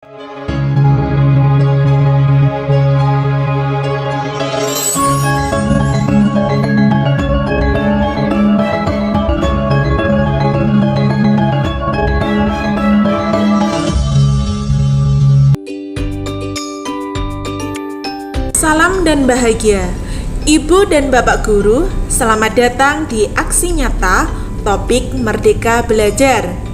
Salam dan bahagia, Ibu dan Bapak Guru, selamat datang di Aksi Nyata Topik Merdeka Belajar.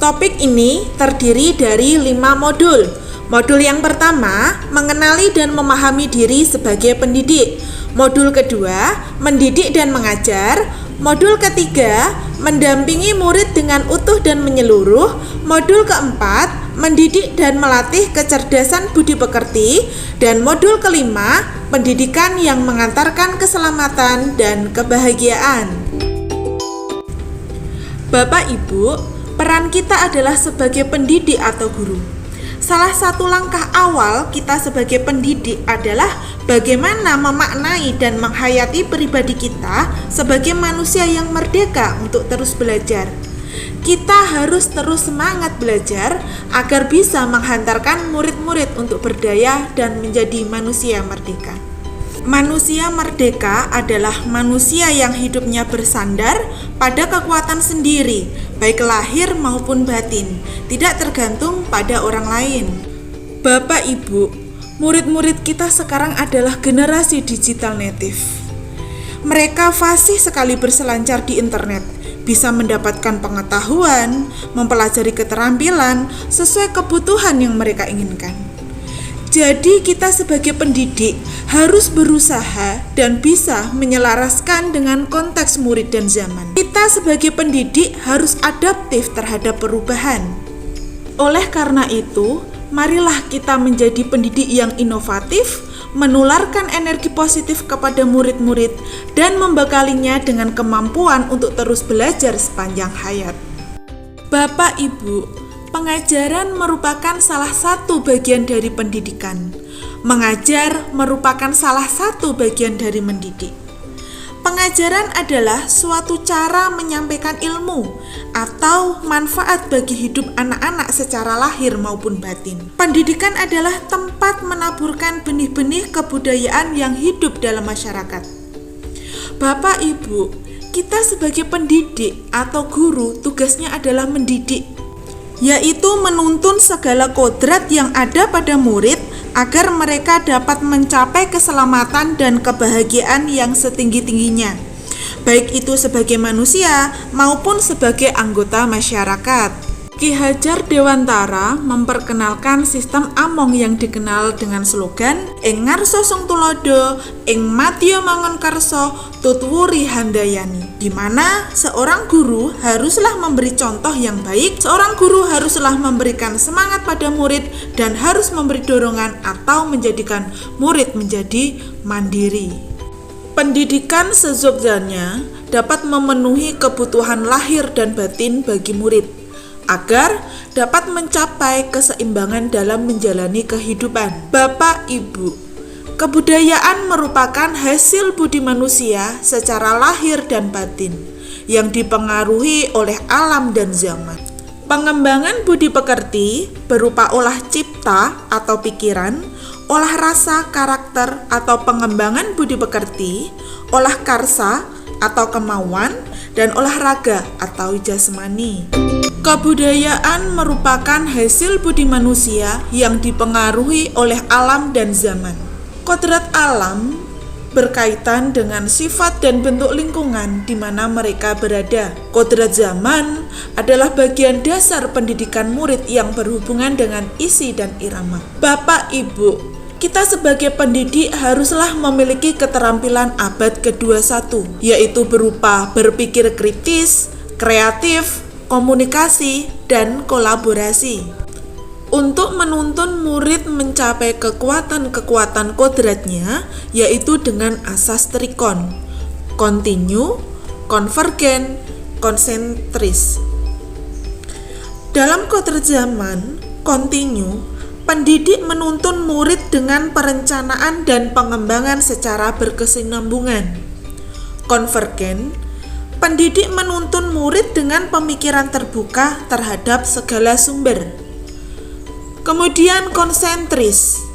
Topik ini terdiri dari 5 modul. Modul yang pertama, mengenali dan memahami diri sebagai pendidik. Modul kedua, mendidik dan mengajar. Modul ketiga, mendampingi murid dengan utuh dan menyeluruh. Modul keempat, mendidik dan melatih kecerdasan budi pekerti. Dan modul kelima, pendidikan yang mengantarkan keselamatan dan kebahagiaan. Bapak Ibu, peran kita adalah sebagai pendidik atau guru. Salah satu langkah awal kita sebagai pendidik adalah bagaimana memaknai dan menghayati pribadi kita sebagai manusia yang merdeka untuk terus belajar. Kita harus terus semangat belajar agar bisa menghantarkan murid-murid untuk berdaya dan menjadi manusia merdeka. Manusia merdeka adalah manusia yang hidupnya bersandar pada kekuatan sendiri, baik lahir maupun batin, tidak tergantung pada orang lain. Bapak Ibu, murid-murid kita sekarang adalah generasi digital native. Mereka fasih sekali berselancar di internet, bisa mendapatkan pengetahuan, mempelajari keterampilan sesuai kebutuhan yang mereka inginkan. Jadi kita sebagai pendidik harus berusaha dan bisa menyelaraskan dengan konteks murid dan zaman. Kita sebagai pendidik harus adaptif terhadap perubahan. Oleh karena itu, marilah kita menjadi pendidik yang inovatif, menularkan energi positif kepada murid-murid, dan membekalinya dengan kemampuan untuk terus belajar sepanjang hayat. Bapak Ibu, pengajaran merupakan salah satu bagian dari pendidikan. Mengajar merupakan salah satu bagian dari mendidik. Pengajaran adalah suatu cara menyampaikan ilmu atau manfaat bagi hidup anak-anak secara lahir maupun batin. Pendidikan adalah tempat menaburkan benih-benih kebudayaan yang hidup dalam masyarakat. Bapak Ibu, kita sebagai pendidik atau guru tugasnya adalah mendidik, yaitu menuntun segala kodrat yang ada pada murid agar mereka dapat mencapai keselamatan dan kebahagiaan yang setinggi-tingginya, baik itu sebagai manusia maupun sebagai anggota masyarakat. Ki Hajar Dewantara memperkenalkan sistem Among yang dikenal dengan slogan Ing ngarsa sung tulodo, ing madya mangun karso, tutwuri handayani, di mana seorang guru haruslah memberi contoh yang baik, seorang guru haruslah memberikan semangat pada murid dan harus memberi dorongan atau menjadikan murid menjadi mandiri. Pendidikan sejogja-nya dapat memenuhi kebutuhan lahir dan batin bagi murid, agar dapat mencapai keseimbangan dalam menjalani kehidupan. Bapak Ibu, kebudayaan merupakan hasil budi manusia secara lahir dan batin yang dipengaruhi oleh alam dan zaman. Pengembangan budi pekerti berupa olah cipta atau pikiran, olah rasa karakter atau pengembangan budi pekerti, olah karsa atau kemauan, dan olahraga atau jasmani. Kebudayaan merupakan hasil budi manusia yang dipengaruhi oleh alam dan zaman. Kodrat alam berkaitan dengan sifat dan bentuk lingkungan di mana mereka berada. Kodrat zaman adalah bagian dasar pendidikan murid yang berhubungan dengan isi dan irama. Bapak Ibu, kita sebagai pendidik haruslah memiliki keterampilan abad ke-21, yaitu berupa berpikir kritis, kreatif, komunikasi, dan kolaborasi. Untuk menuntun murid mencapai kekuatan-kekuatan kodratnya, yaitu dengan asas trikon, kontinu, konvergen, konsentris. Dalam kodrat zaman, kontinu, pendidik menuntun murid dengan perencanaan dan pengembangan secara berkesinambungan. Konvergen, pendidik menuntun murid dengan pemikiran terbuka terhadap segala sumber. Kemudian konsentris.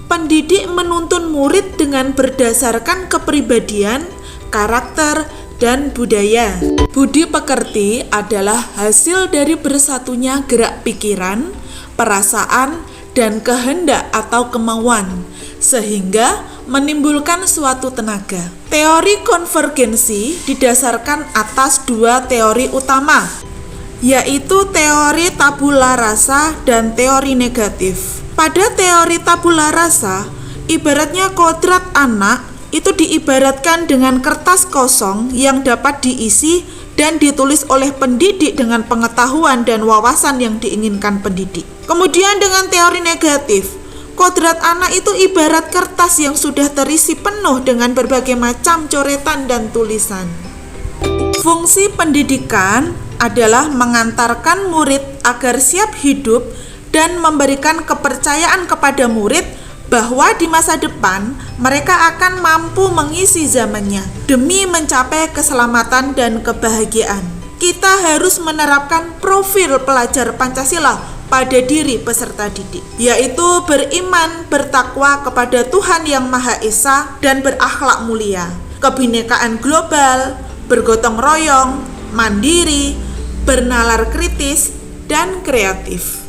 Pendidik menuntun murid dengan berdasarkan kepribadian, karakter, dan budaya. Budi pekerti adalah hasil dari bersatunya gerak pikiran, perasaan, dan kehendak atau kemauan, sehingga menimbulkan suatu tenaga. Teori konvergensi didasarkan atas dua teori utama, yaitu teori tabula rasa dan teori negatif. Pada teori tabula rasa, ibaratnya kodrat anak itu diibaratkan dengan kertas kosong yang dapat diisi dan ditulis oleh pendidik dengan pengetahuan dan wawasan yang diinginkan pendidik. Kemudian dengan teori negatif, kodrat anak itu ibarat kertas yang sudah terisi penuh dengan berbagai macam coretan dan tulisan. Fungsi pendidikan adalah mengantarkan murid agar siap hidup dan memberikan kepercayaan kepada murid bahwa di masa depan mereka akan mampu mengisi zamannya demi mencapai keselamatan dan kebahagiaan. Kita harus menerapkan profil pelajar Pancasila pada diri peserta didik, yaitu beriman, bertakwa kepada Tuhan Yang Maha Esa dan berakhlak mulia, kebinekaan global, bergotong royong, mandiri, bernalar kritis, dan kreatif.